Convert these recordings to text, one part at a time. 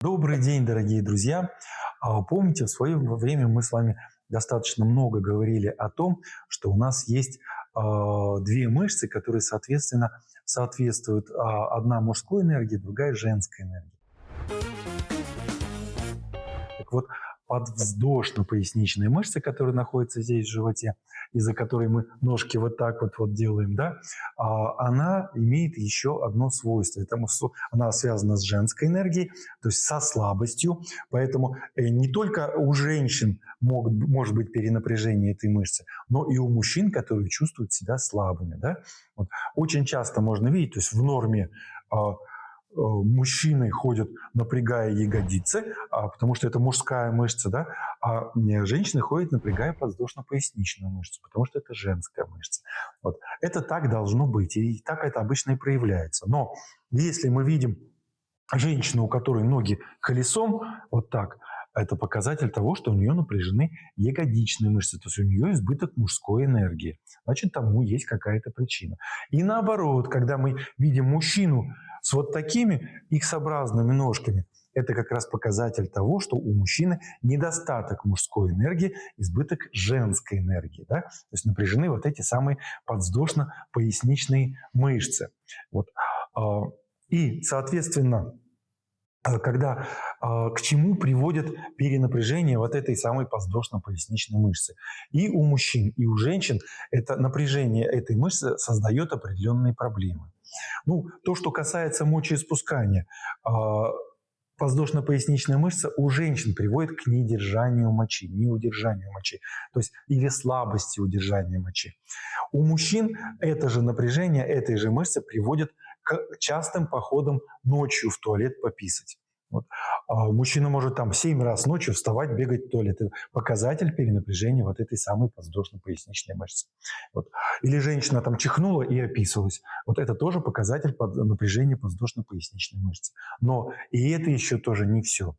Добрый день, дорогие друзья! Помните, в свое время мы с вами достаточно много говорили о том, что у нас есть две мышцы, которые, соответственно, соответствуют. Одна мужской энергии, другая женской энергии. Так вот, подвздошно-поясничная мышца, которая находится здесь в животе, из-за которой мы ножки вот так вот делаем, да, она имеет еще одно свойство. Она связана с женской энергией, то есть со слабостью. Поэтому не только у женщин может быть перенапряжение этой мышцы, но и у мужчин, которые чувствуют себя слабыми. Да? Вот. Очень часто можно видеть, то есть в норме мужчины ходят, напрягая ягодицы, потому что это мужская мышца, да, а женщины ходят, напрягая подвздошно-поясничную мышцу, потому что это женская мышца. Вот. Это так должно быть, и так это обычно и проявляется. Но если мы видим женщину, у которой ноги колесом, вот так, это показатель того, что у нее напряжены ягодичные мышцы, то есть у нее избыток мужской энергии. Значит, тому есть какая-то причина. И наоборот, когда мы видим мужчину с вот такими X-образными ножками, это как раз показатель того, что у мужчины недостаток мужской энергии, избыток женской энергии. Да? То есть напряжены вот эти самые подвздошно-поясничные мышцы. Вот. И, соответственно, к чему приводит перенапряжение вот этой самой подвздошно-поясничной мышцы. И у мужчин, и у женщин это напряжение этой мышцы создает определенные проблемы. Ну, то, что касается мочеиспускания, подвздошно-поясничная мышца у женщин приводит к недержанию мочи, неудержанию мочи, то есть или слабости удержания мочи. У мужчин это же напряжение этой же мышцы приводит к частым походам ночью в туалет пописать. Вот. Мужчина может там 7 раз ночью вставать, бегать в туалет. Это показатель перенапряжения вот этой самой подвздошно-поясничной мышцы. Вот. Или женщина там чихнула и описалась. Вот это тоже показатель напряжения подвздошно-поясничной мышцы. Но и это еще тоже не все.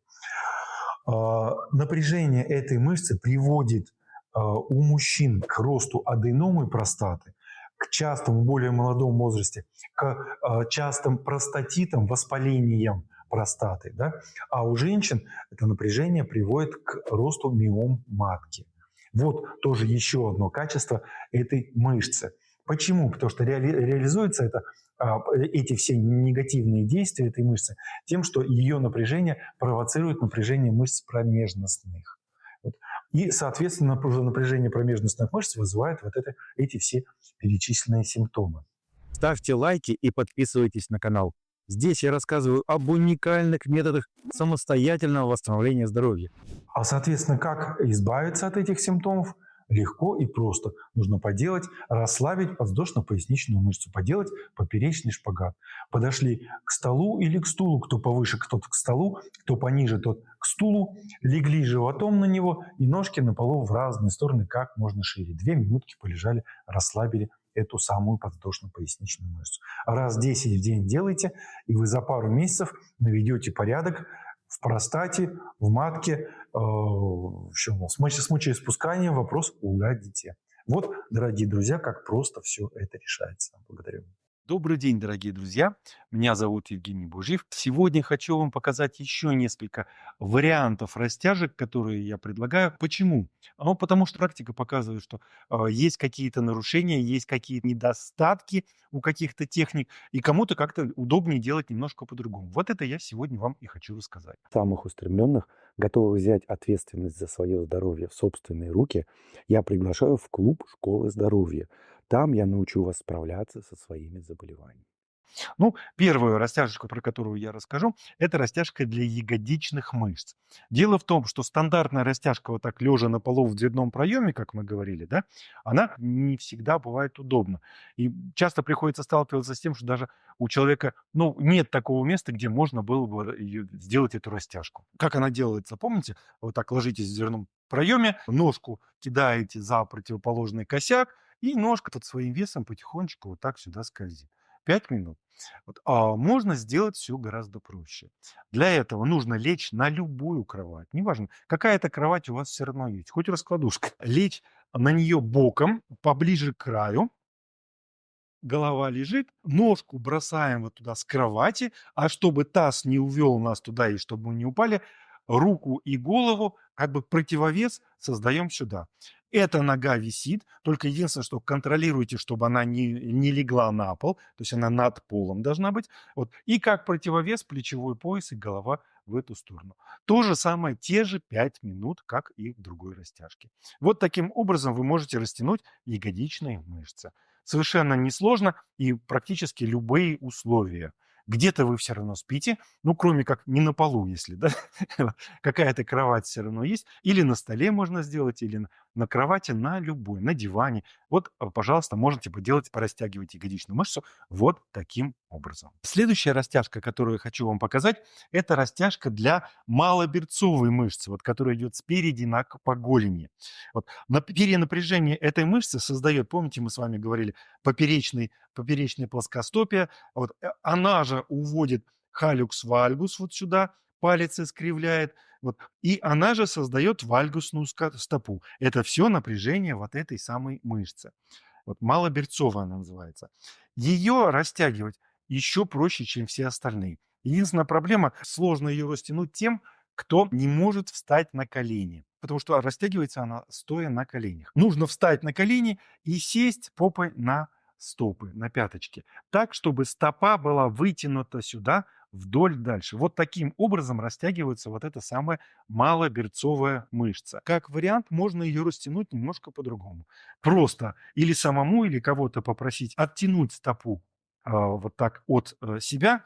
Напряжение этой мышцы приводит у мужчин к росту аденомы простаты, к частому, более молодом возрасте, к частым простатитам, воспалениям простаты. Да? А у женщин это напряжение приводит к росту миом матки. Вот тоже еще одно качество этой мышцы. Почему? Потому что реализуется эти все негативные действия этой мышцы тем, что ее напряжение провоцирует напряжение мышц промежностных. Вот. И, соответственно, напряжение промежностных мышц вызывает эти все перечисленные симптомы. Ставьте лайки и подписывайтесь на канал. Здесь я рассказываю об уникальных методах самостоятельного восстановления здоровья. Соответственно, как избавиться от этих симптомов? Легко и просто. Нужно расслабить подвздошно-поясничную мышцу, поделать поперечный шпагат. Подошли к столу или к стулу, кто повыше, кто-то к столу, кто пониже, тот к стулу, легли животом на него и ножки на полу в разные стороны как можно шире. 2 минутки полежали, расслабили эту самую подвздошно-поясничную мышцу. Раз 10 в день делайте, и вы за пару месяцев наведете порядок в простате, в матке, с мочеиспусканием вопрос уладите. Вот, дорогие друзья, как просто все это решается. Благодарю. Добрый день, дорогие друзья! Меня зовут Евгений Бужьев. Сегодня хочу вам показать еще несколько вариантов растяжек, которые я предлагаю. Почему? Потому что практика показывает, что есть какие-то нарушения, есть какие-то недостатки у каких-то техник, и кому-то как-то удобнее делать немножко по-другому. Вот это я сегодня вам и хочу рассказать. Самых устремленных, готовых взять ответственность за свое здоровье в собственные руки, я приглашаю в клуб «Школы здоровья». Там я научу вас справляться со своими заболеваниями. Ну, первую растяжечку, про которую я расскажу, это растяжка для ягодичных мышц. Дело в том, что стандартная растяжка вот так лежа на полу в дверном проеме, как мы говорили, да, она не всегда бывает удобна. И часто приходится сталкиваться с тем, что даже у человека, нет такого места, где можно было бы сделать эту растяжку. Как она делается, помните? Вот так ложитесь в дверном проеме, ножку кидаете за противоположный косяк, и ножка под своим весом потихонечку вот так сюда скользит. 5 минут. А можно сделать все гораздо проще. Для этого нужно лечь на любую кровать. Неважно, какая это кровать у вас все равно есть, хоть раскладушка. Лечь на нее боком, поближе к краю, голова лежит, ножку бросаем вот туда с кровати, а чтобы таз не увел нас туда и чтобы мы не упали, руку и голову, как бы противовес создаем сюда. Эта нога висит, только единственное, что контролируйте, чтобы она не легла на пол, то есть она над полом должна быть. Вот. И как противовес плечевой пояс и голова в эту сторону. То же самое, те же 5 минут, как и в другой растяжке. Вот таким образом вы можете растянуть ягодичные мышцы. Совершенно несложно и практически любые условия. Где-то вы все равно спите, ну, кроме как не на полу, если, да, какая-то кровать все равно есть, или на столе можно сделать, или на кровати, на любой, на диване. Вот, пожалуйста, можете поделать, порастягивать ягодичную мышцу вот таким образом. Следующая растяжка, которую я хочу вам показать, это растяжка для малоберцовой мышцы, вот, которая идет спереди по голени. Вот, перенапряжение этой мышцы создает, помните, мы с вами говорили, поперечная плоскостопие, вот, она же уводит халюкс вальгус вот сюда, палец искривляет, вот, и она же создает вальгусную стопу. Это все напряжение вот этой самой мышцы. Вот, малоберцовая она называется. Ее растягивать еще проще, чем все остальные. Единственная проблема, сложно ее растянуть тем, кто не может встать на колени, потому что растягивается она стоя на коленях. Нужно встать на колени и сесть попой на стопы, на пяточки, так, чтобы стопа была вытянута сюда вдоль дальше. Вот таким образом растягивается вот эта самая малоберцовая мышца. Как вариант, можно ее растянуть немножко по-другому. Просто или самому, или кого-то попросить оттянуть стопу вот так от себя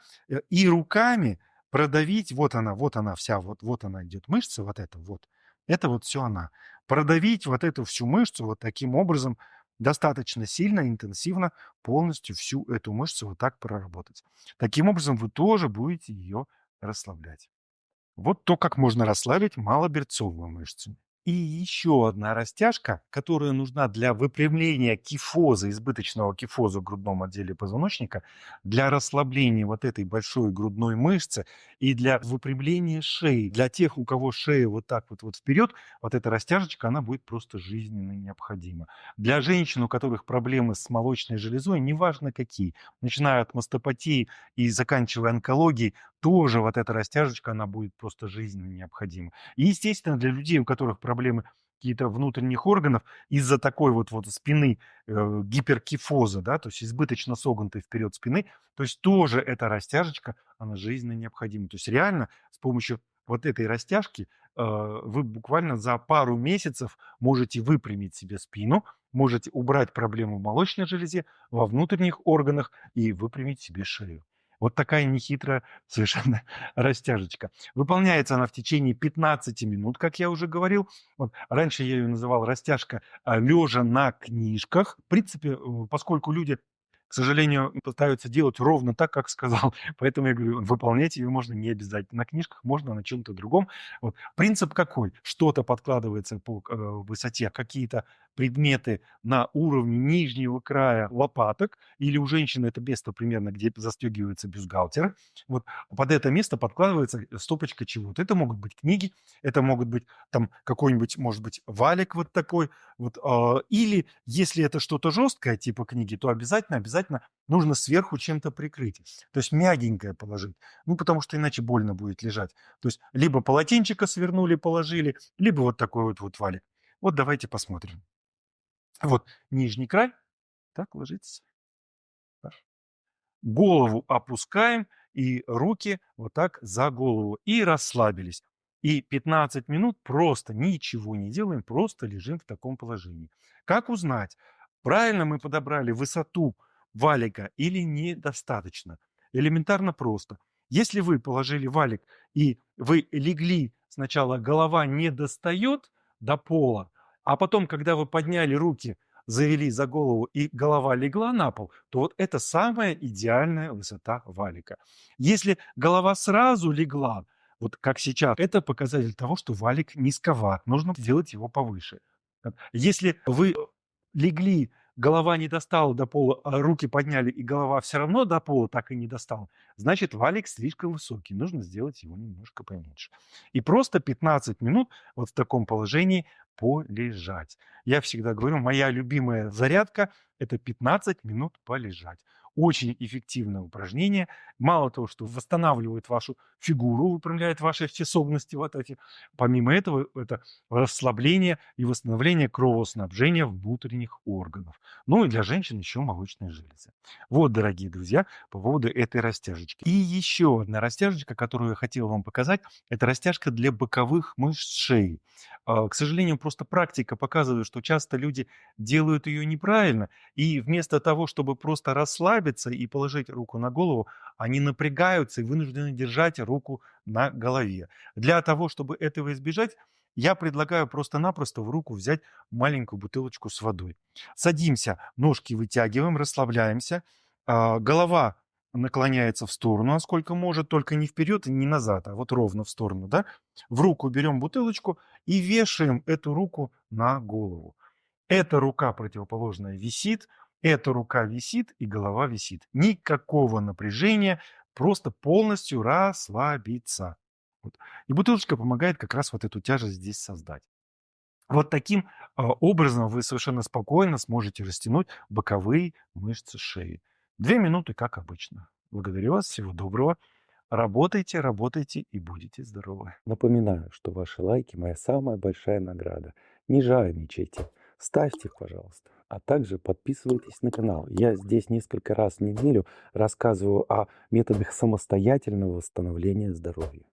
и руками продавить, вот она вся, вот она идет мышца, вот это вот все она. Продавить вот эту всю мышцу вот таким образом достаточно сильно, интенсивно, полностью всю эту мышцу вот так проработать. Таким образом вы тоже будете ее расслаблять. Вот то, как можно расслабить малоберцовую мышцу. И еще одна растяжка, которая нужна для выпрямления кифоза, избыточного кифоза в грудном отделе позвоночника, для расслабления вот этой большой грудной мышцы и для выпрямления шеи. Для тех, у кого шея вот так вот вперед, вот эта растяжечка, она будет просто жизненно необходима. Для женщин, у которых проблемы с молочной железой, неважно какие, начиная от мастопатии и заканчивая онкологией, тоже вот эта растяжечка, она будет просто жизненно необходима. И, естественно, для людей, у которых проблемы какие-то внутренних органов из-за такой вот спины гиперкифоза, да, то есть избыточно согнутой вперед спины, то есть тоже эта растяжечка, она жизненно необходима. То есть реально с помощью вот этой растяжки вы буквально за пару месяцев можете выпрямить себе спину, можете убрать проблему в молочной железе, во внутренних органах и выпрямить себе шею. Вот такая нехитрая совершенно растяжечка. Выполняется она в течение 15 минут, как я уже говорил. Вот, раньше я ее называл растяжка лежа на книжках. В принципе, поскольку люди, к сожалению, пытаются делать ровно так, как сказал. Поэтому я говорю, выполнять ее можно не обязательно на книжках, можно на чем-то другом. Вот. Принцип какой? Что-то подкладывается по высоте, какие-то предметы на уровне нижнего края лопаток, или у женщины это место примерно, где застегивается бюстгальтер. Вот под это место подкладывается стопочка чего-то. Это могут быть книги, это могут быть там какой-нибудь, может быть, валик вот такой. Вот, или если это что-то жесткое, типа книги, то обязательно нужно сверху чем-то прикрыть. То есть мягенькое положить. Ну, потому что иначе больно будет лежать. То есть либо полотенчика свернули, положили, либо вот такой вот валик. Вот давайте посмотрим. Вот нижний край. Так, ложится. Голову опускаем и руки вот так за голову. И расслабились. И 15 минут просто ничего не делаем, просто лежим в таком положении. Как узнать, правильно мы подобрали высоту валика или недостаточно? Элементарно просто. Если вы положили валик и вы легли, сначала голова не достает до пола, а потом, когда вы подняли руки, завели за голову и голова легла на пол, то вот это самая идеальная высота валика. Если голова сразу легла, вот как сейчас, это показатель того, что валик низковат, нужно сделать его повыше. Если вы легли голова не достала до пола, а руки подняли, и голова все равно до пола так и не достала, значит, валик слишком высокий, нужно сделать его немножко поменьше. И просто 15 минут вот в таком положении полежать. Я всегда говорю, моя любимая зарядка – это 15 минут полежать. Очень эффективное упражнение. Мало того, что восстанавливает вашу фигуру, выпрямляет ваши способности вот эти. Помимо этого, это расслабление и восстановление кровоснабжения внутренних органов. Ну и для женщин еще молочные железы. Вот, дорогие друзья, по поводу этой растяжечки. И еще одна растяжечка, которую я хотел вам показать, это растяжка для боковых мышц шеи. К сожалению, просто практика показывает, что часто люди делают ее неправильно, и вместо того, чтобы просто расслабиться и положить руку на голову, они напрягаются и вынуждены держать руку на голове. Для того, чтобы этого избежать, я предлагаю просто-напросто в руку взять маленькую бутылочку с водой. Садимся, ножки вытягиваем, расслабляемся. Голова наклоняется в сторону, насколько может, только не вперед и не назад, а вот ровно в сторону. Да? В руку берем бутылочку и вешаем эту руку на голову. Эта рука противоположная висит, эта рука висит и голова висит. Никакого напряжения, просто полностью расслабиться. Вот. И бутылочка помогает как раз вот эту тяжесть здесь создать. Вот таким образом вы совершенно спокойно сможете растянуть боковые мышцы шеи. 2 минуты, как обычно. Благодарю вас, всего доброго. Работайте, работайте и будете здоровы. Напоминаю, что ваши лайки – моя самая большая награда. Не жадничайте, ставьте, пожалуйста. А также подписывайтесь на канал. Я здесь несколько раз в неделю рассказываю о методах самостоятельного восстановления здоровья.